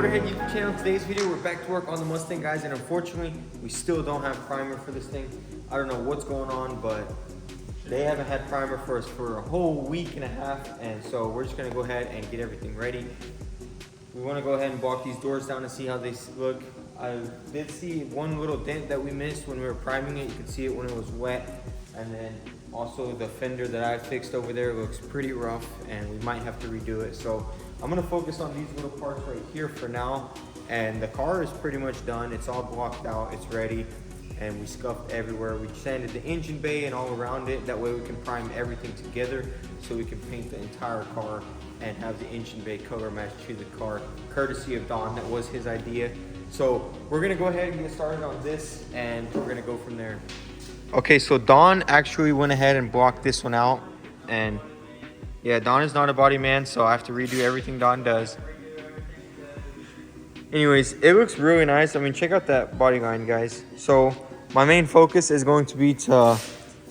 Motorhead YouTube channel. Today's video, we're back to work on the Mustang, guys, and unfortunately, we still don't have primer for this thing. I don't know what's going on, but they haven't had primer for us for a whole week and a half, and so we're just gonna go ahead and get everything ready. We wanna go ahead and block these doors down and see how they look. I did see one little dent that we missed when we were priming it. You could see it when it was wet, and then also the fender that I fixed over there looks pretty rough, and we might have to redo it. So I'm gonna focus on these little parts right here for now, and the car is pretty much done. It's all blocked out, it's ready, and we scuffed everywhere. We sanded the engine bay and all around it. That way we can prime everything together so we can paint the entire car and have the engine bay color match to the car, courtesy of Don. That was his idea. So we're gonna go ahead and get started on this, and we're gonna go from there. Okay, so Don actually went ahead and blocked this one out, and yeah, Don is not a body man, so I have to redo everything Don does. Anyways, it looks really nice. I mean, check out that body line, guys. So my main focus is going to be to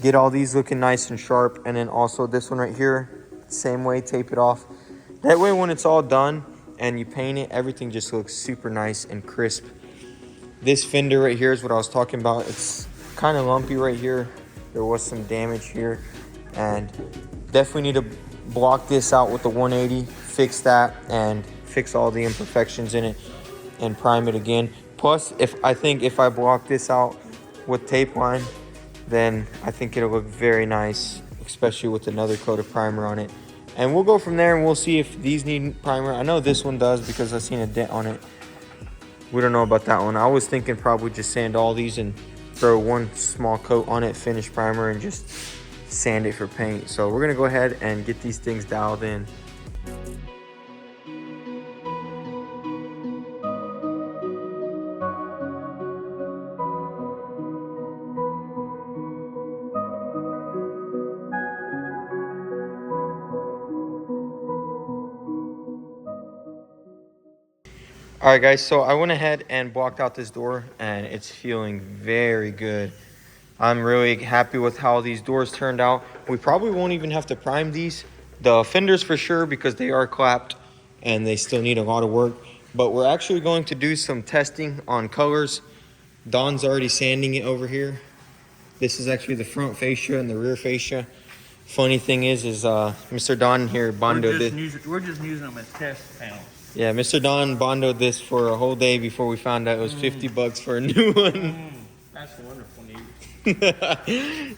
get all these looking nice and sharp, and then also this one right here, same way, tape it off. That way when it's all done and you paint it, everything just looks super nice and crisp. This fender right here is what I was talking about. It's kind of lumpy right here. There was some damage here, and definitely need to block this out with the 180, fix that, and fix all the imperfections in it and prime it again. Plus, I think if I block this out with tape line, then I think it'll look very nice, especially with another coat of primer on it. And we'll go from there, and we'll see if these need primer. I know this one does because I've seen a dent on it. We don't know about that one. I was thinking probably just sand all these and throw one small coat on it, finish primer, and just sand it for paint. So we're gonna go ahead and get these things dialed in. All right, guys, so I went ahead and blocked out this door, and it's feeling very good. I'm really happy with how these doors turned out. We probably won't even have to prime these. The fenders for sure, because they are clapped and they still need a lot of work. But we're actually going to do some testing on colors. Don's already sanding it over here. This is actually the front fascia and the rear fascia. Funny thing is Mr. Don here bondoed it. We're just using them as test panels. Yeah, Mr. Don bondoed this for a whole day before we found out it was 50 bucks for a new one. That's wonderful news.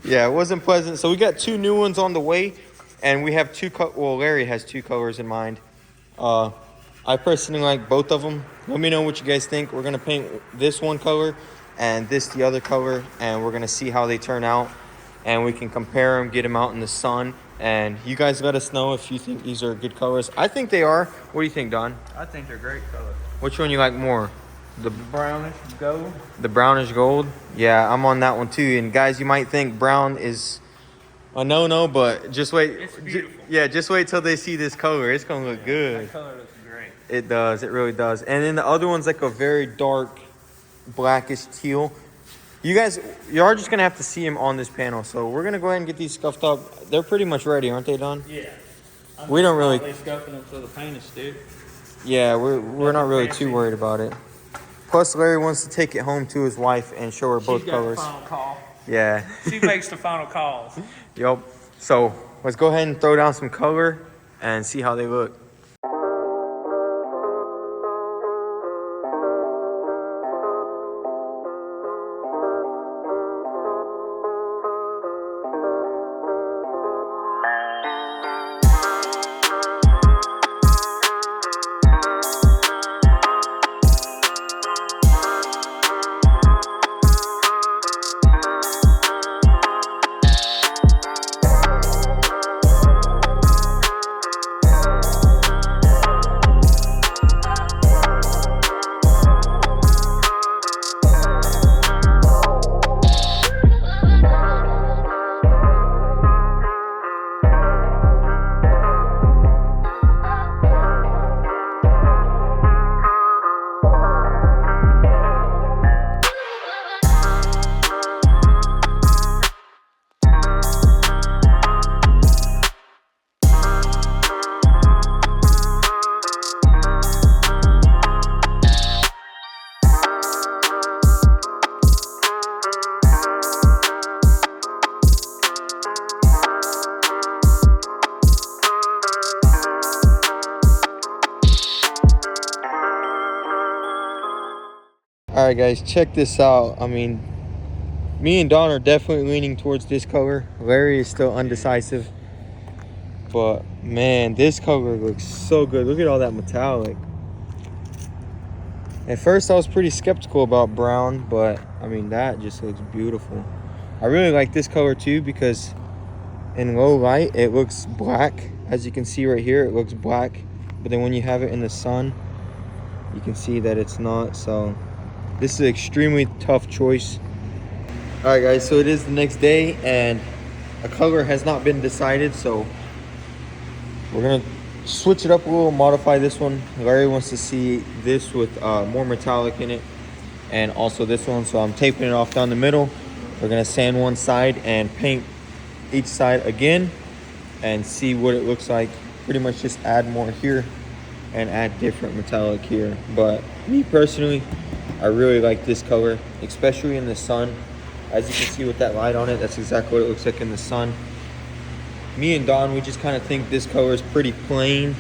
Yeah, it wasn't pleasant. So we got two new ones on the way, and we have well, Larry has two colors in mind. I personally like both of them. Let me know what you guys think. We're gonna paint this one color and this the other color, and we're gonna see how they turn out, and we can compare them, get them out in the sun. And you guys let us know if you think these are good colors. I think they are. What do you think, Don? I think they're great colors. Which one you like more? The brownish gold. The brownish gold? Yeah, I'm on that one too. And guys, you might think brown is a no-no, but just wait. It's beautiful. Yeah, just wait till they see this color. It's gonna look good. That color looks great. It does. It really does. And then the other one's like a very dark blackish teal. You guys, you're just gonna have to see them on this panel. So we're gonna go ahead and get these scuffed up. They're pretty much ready, aren't they, Don? Yeah. We don't really. Scuffing them so the paint is stiff. Yeah, we're not really too worried about it. Plus, Larry wants to take it home to his wife and show her both colors. She's got the final call. Yeah. She makes the final calls. Yup. So let's go ahead and throw down some color and see how they look. All right, guys, check this out. I mean, me and Don are definitely leaning towards this color. Larry is still undecisive. But, man, this color looks so good. Look at all that metallic. At first, I was pretty skeptical about brown, but, I mean, that just looks beautiful. I really like this color, too, because in low light, it looks black. As you can see right here, it looks black. But then when you have it in the sun, you can see that it's not. So, this is an extremely tough choice. All right, guys, so it is the next day, and a color has not been decided, so we're gonna switch it up a little, modify this one. Larry wants to see this with more metallic in it, and also this one, so I'm taping it off down the middle. We're gonna sand one side and paint each side again and see what it looks like. Pretty much just add more here and add different metallic here. But me personally, I really like this color, especially in the sun. As you can see with that light on it, that's exactly what it looks like in the sun. Me and Don, we just kind of think this color is pretty plain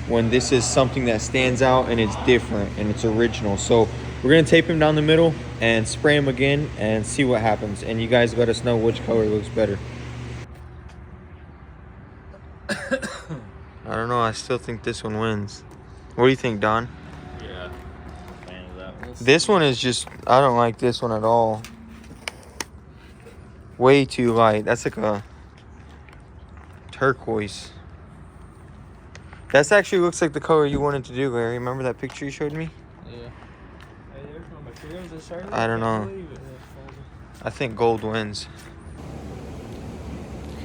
when this is something that stands out and it's different and it's original. So we're gonna tape him down the middle and spray him again and see what happens. And you guys let us know which color looks better. I don't know, I still think this one wins. What do you think, Don? Yeah. Fan of that one. This one is just, I don't like this one at all. Way too light. That's like a turquoise. That's actually looks like the color you wanted to do, Larry. Remember that picture you showed me? Yeah. Hey, there's no materials this shirt. I don't know. I think gold wins.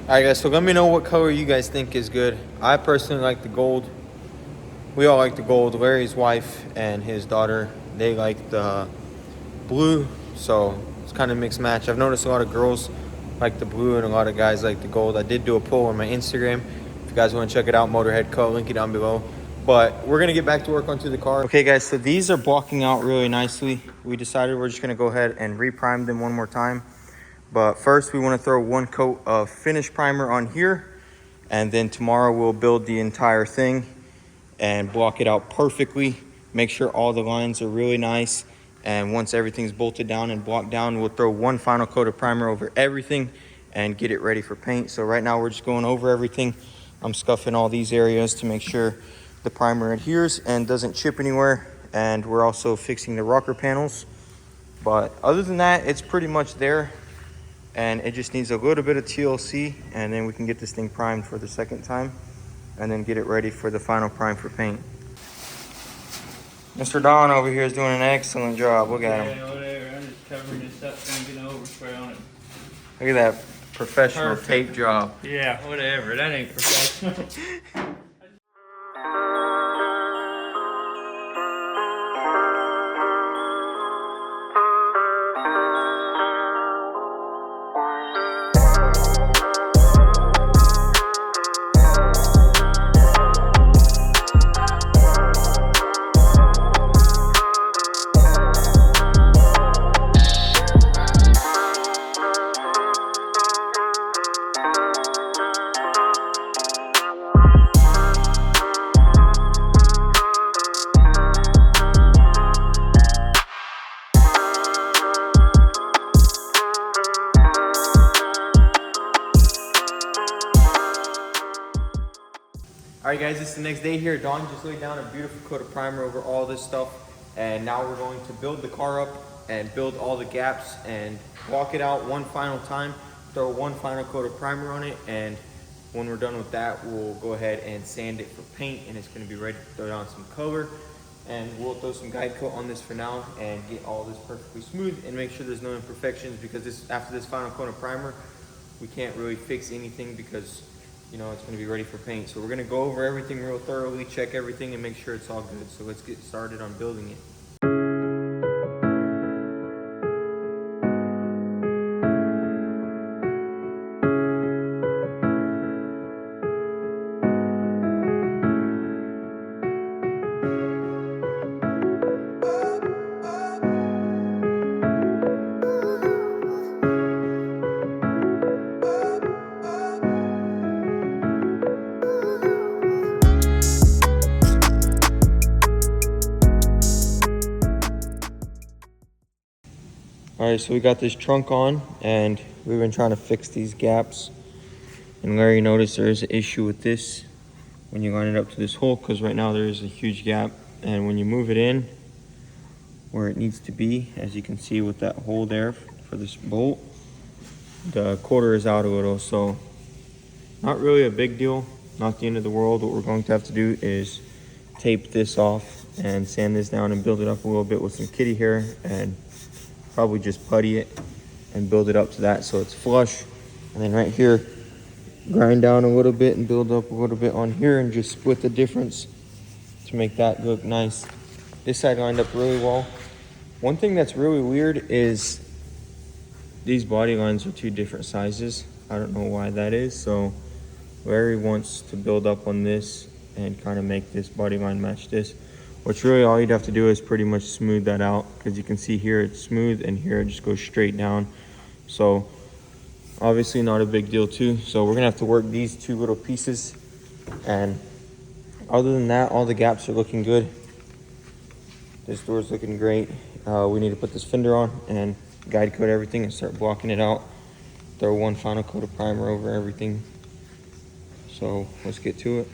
Alright, guys, so let me know what color you guys think is good. I personally like the gold. We all like the gold. Larry's wife and his daughter, they like the blue. So it's kind of mixed match. I've noticed a lot of girls like the blue and a lot of guys like the gold. I did do a poll on my Instagram. If you guys want to check it out, Motorhead Co. Link it down below. But we're going to get back to work onto the car. Okay, guys, so these are blocking out really nicely. We decided we're just going to go ahead and re-prime them one more time. But first, we want to throw one coat of finish primer on here. And then tomorrow, we'll build the entire thing and block it out perfectly. Make sure all the lines are really nice. And once everything's bolted down and blocked down, we'll throw one final coat of primer over everything and get it ready for paint. So right now, we're just going over everything. I'm scuffing all these areas to make sure the primer adheres and doesn't chip anywhere. And we're also fixing the rocker panels. But other than that, it's pretty much there. And it just needs a little bit of TLC, and then we can get this thing primed for the second time and then get it ready for the final prime for paint. Mr. Don over here is doing an excellent job. Look at him. Yeah, whatever. I'm just covering this up, thinking overspray on it. Look at that professional Perfect. tape job. Yeah, whatever. That ain't professional. Alright guys, it's the next day here. Dawn just laid down a beautiful coat of primer over all this stuff. And now we're going to build the car up and build all the gaps and block it out one final time. Throw one final coat of primer on it. And when we're done with that, we'll go ahead and sand it for paint. And it's going to be ready to throw down some color. And we'll throw some guide coat on this for now and get all this perfectly smooth and make sure there's no imperfections, because this, after this final coat of primer, we can't really fix anything because, you know, it's going to be ready for paint. So we're going to go over everything real thoroughly, check everything, and make sure it's all good. So let's get started on building it. All right, so we got this trunk on, and we've been trying to fix these gaps. And Larry noticed there is an issue with this when you line it up to this hole, because right now there is a huge gap. And when you move it in where it needs to be, as you can see with that hole there for this bolt, the quarter is out a little. So not really a big deal, not the end of the world. What we're going to have to do is tape this off and sand this down and build it up a little bit with some kitty hair, and probably just putty it and build it up to that so it's flush. And then right here, grind down a little bit and build up a little bit on here and just split the difference to make that look nice. This side lined up really well. One thing that's really weird is these body lines are two different sizes. I don't know why that is. So Larry wants to build up on this and kind of make this body line match this, which really all you'd have to do is pretty much smooth that out, because you can see here it's smooth and here it just goes straight down. So obviously not a big deal too. So we're gonna have to work these two little pieces, and other than that, all the gaps are looking good. This door's looking great. We need to put this fender on and guide coat everything and start blocking it out. Throw one final coat of primer over everything. So let's get to it.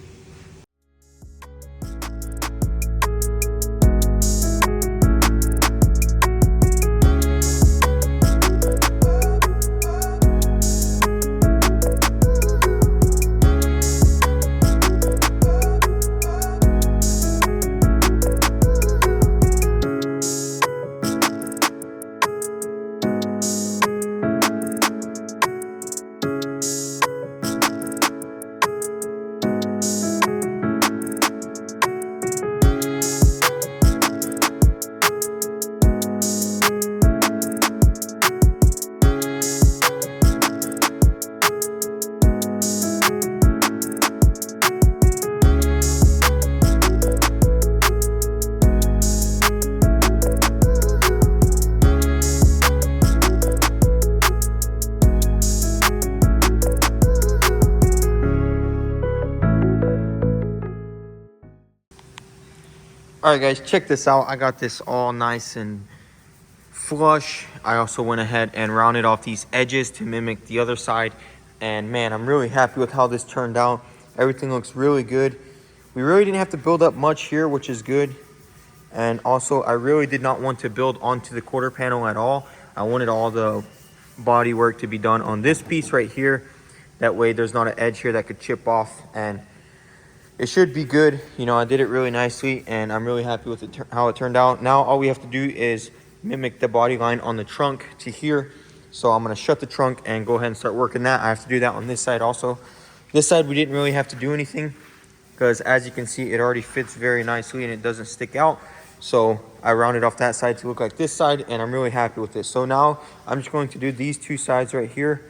All right, guys, check this out. I got this all nice and flush. I also went ahead and rounded off these edges to mimic the other side. And man, I'm really happy with how this turned out. Everything looks really good. We really didn't have to build up much here, which is good. And also, I really did not want to build onto the quarter panel at all. I wanted all the body work to be done on this piece right here. That way there's not an edge here that could chip off, and it should be good. You know, I did it really nicely, and I'm really happy with how it turned out. Now all we have to do is mimic the body line on the trunk to here. So I'm gonna shut the trunk and go ahead and start working that. I have to do that on this side also. This side we didn't really have to do anything, because as you can see, it already fits very nicely and it doesn't stick out. So I rounded off that side to look like this side, and I'm really happy with it. So now I'm just going to do these two sides right here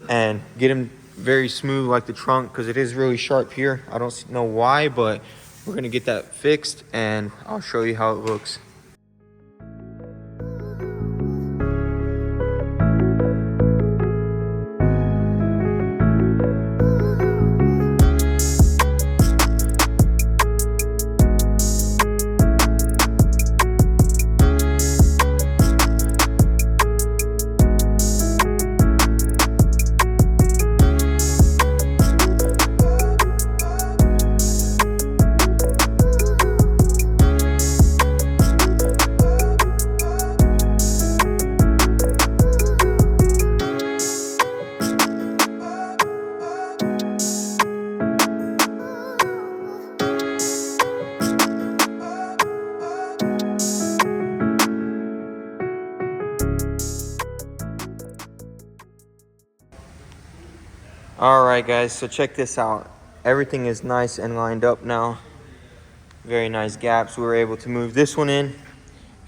and get them very smooth like the trunk, because it is really sharp here. I don't know why, but we're gonna get that fixed and I'll show you how it looks. All right, guys, so check this out. Everything is nice and lined up now. Very nice gaps. We were able to move this one in,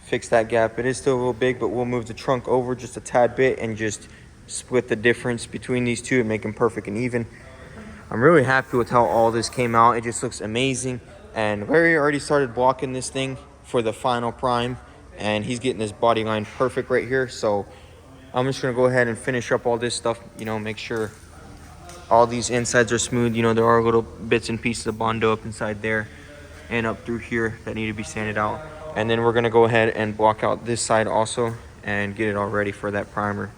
fix that gap. It is still a little big, but we'll move the trunk over just a tad bit and just split the difference between these two and make them perfect and even. I'm really happy with how all this came out. It just looks amazing. And Larry already started blocking this thing for the final prime, and he's getting this body line perfect right here. So I'm just gonna go ahead and finish up all this stuff, you know, make sure all these insides are smooth. You know, there are little bits and pieces of Bondo up inside there and up through here that need to be sanded out. And then we're gonna go ahead and block out this side also and get it all ready for that primer.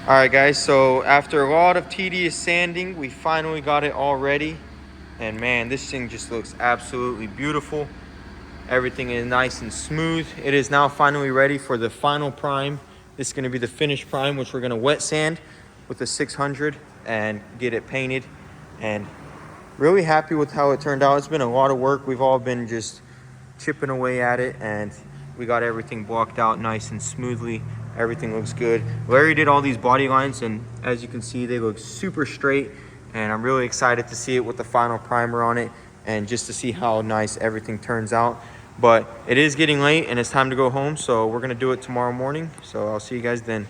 All right guys, so after a lot of tedious sanding, we finally got it all ready. And man, this thing just looks absolutely beautiful. Everything is nice and smooth. It is now finally ready for the final prime. This is gonna be the finished prime, which we're gonna wet sand with the 600 and get it painted. And really happy with how it turned out. It's been a lot of work. We've all been just chipping away at it, and we got everything blocked out nice and smoothly. Everything looks good. Larry did all these body lines, and as you can see, they look super straight, and I'm really excited to see it with the final primer on it and just to see how nice everything turns out. But it is getting late and it's time to go home, so we're gonna do it tomorrow morning. So I'll see you guys then.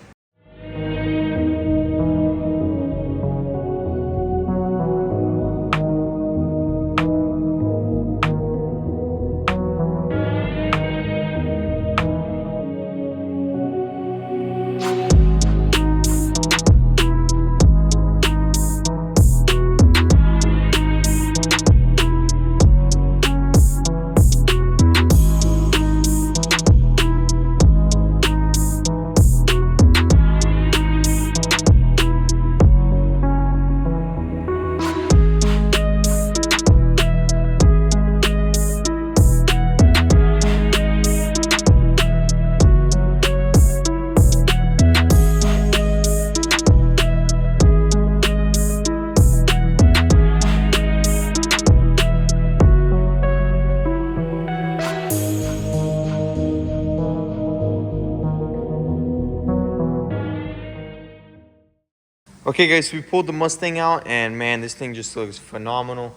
Okay guys, so we pulled the Mustang out, and man, this thing just looks phenomenal.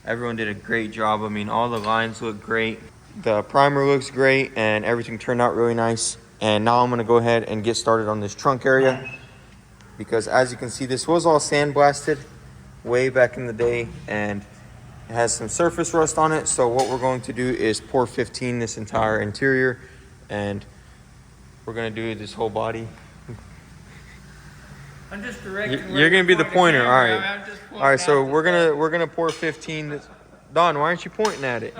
Everyone did a great job. I mean, all the lines look great. The primer looks great, and everything turned out really nice. And now I'm gonna go ahead and get started on this trunk area, because as you can see, this was all sandblasted way back in the day, and it has some surface rust on it. So what we're going to do is pour 15 this entire interior, and we're gonna do this whole body. I'm just directing. You're gonna be the pointer, all right. I'm just All right, so pointing we're gonna pour 15. Don, why aren't you pointing at it?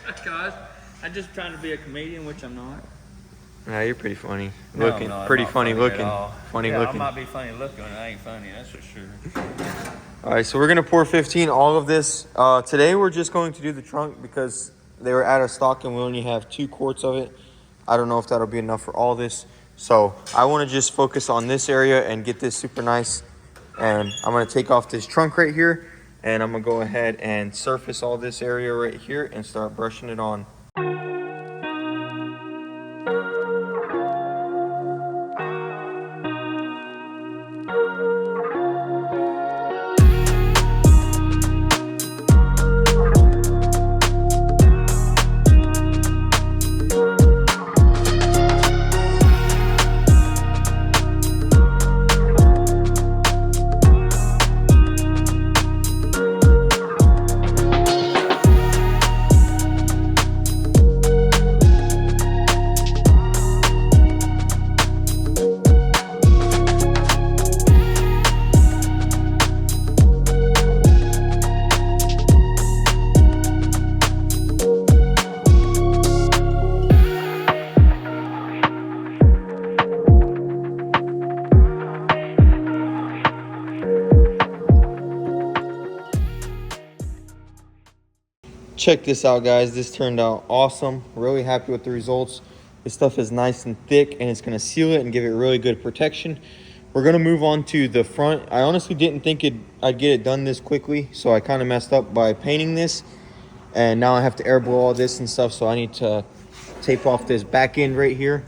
Because I'm just trying to be a comedian, which I'm not. Nah, you're pretty funny No, looking. no, I'm Pretty not funny at looking. all. Funny yeah, looking. I might be funny looking, but I ain't funny, that's for sure. All right, so we're gonna pour 15, all of this. Today we're just going to do the trunk because they were out of stock and we only have 2 quarts of it. I don't know if that'll be enough for all this. So I wanna just focus on this area and get this super nice. And I'm gonna take off this trunk right here, and I'm gonna go ahead and surface all this area right here and start brushing it on. check this out, guys. This turned out awesome. Really happy with the results. This stuff is nice and thick, and it's gonna seal it and give it really good protection. We're gonna move on to the front. I honestly didn't think I'd get it done this quickly, so I kind of messed up by painting this. And now I have to air blow all this and stuff, so I need to tape off this back end right here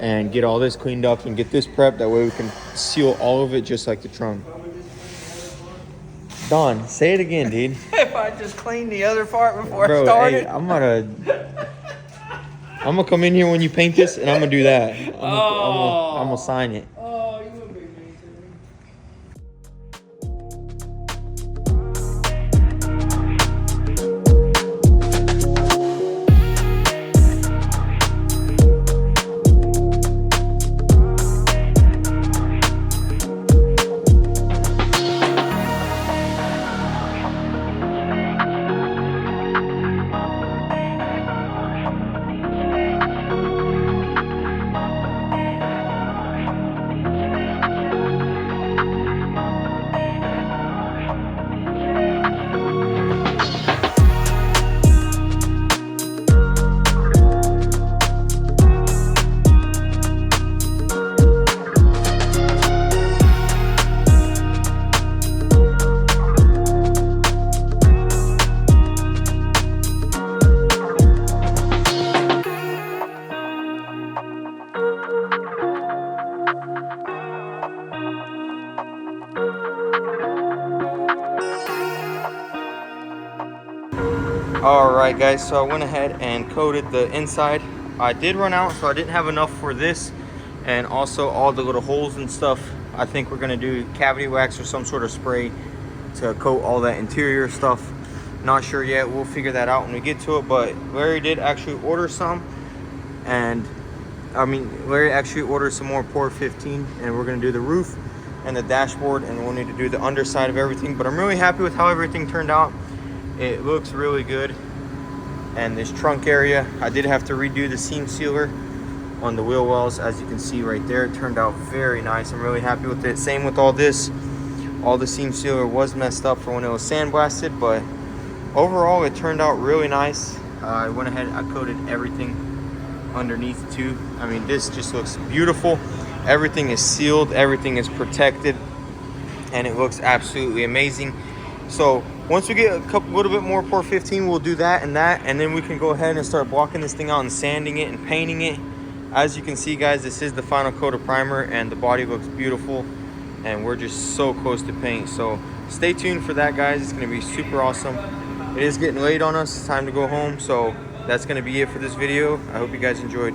and get all this cleaned up and get this prepped. That way we can seal all of it just like the trunk. Don, say it again, dude. If I just clean the other part before Bro, I started. hey, I'm gonna come in here when you paint this, and I'm gonna do that. I'm gonna sign it. Oh, you would be mean to me. Alright guys, so I went ahead and coated the inside. I did run out, so I didn't have enough for this, and also all the little holes and stuff. I think we're gonna do cavity wax or some sort of spray to coat all that interior stuff. Not sure yet, we'll figure that out when we get to it. But Larry did actually order some, and Larry actually ordered some more Port 15, and we're gonna do the roof and the dashboard, and we'll need to do the underside of everything. But I'm really happy with how everything turned out. It looks really good. And this trunk area, I did have to redo the seam sealer on the wheel wells. As you can see right there, it turned out very nice. I'm really happy with it. Same with all this. All the seam sealer was messed up for when it was sandblasted, but overall it turned out really nice. I went ahead, I coated everything underneath too. I mean, this just looks beautiful. Everything is sealed, everything is protected, and it looks absolutely amazing. So once we get a little bit more Port 15, we'll do that, and then we can go ahead and start blocking this thing out and sanding it and painting it. As you can see, guys, this is the final coat of primer, and the body looks beautiful, and we're just so close to paint. So stay tuned for that, guys. It's gonna be super awesome. It is getting late on us. It's time to go home, so that's gonna be it for this video. I hope you guys enjoyed.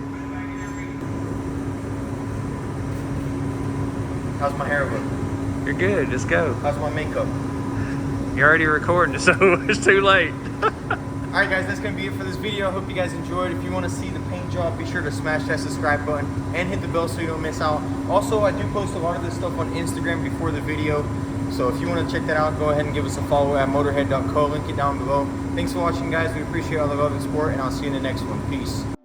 How's my hair look? You're good, just go. How's my makeup? You're already recording, so it's too late. Alright guys, that's going to be it for this video. I hope you guys enjoyed. If you want to see the paint job, be sure to smash that subscribe button and hit the bell so you don't miss out. Also, I do post a lot of this stuff on Instagram before the video. So if you want to check that out, go ahead and give us a follow at motorhead.co. Link it down below. Thanks for watching, guys. We appreciate all the love and support, and I'll see you in the next one. Peace.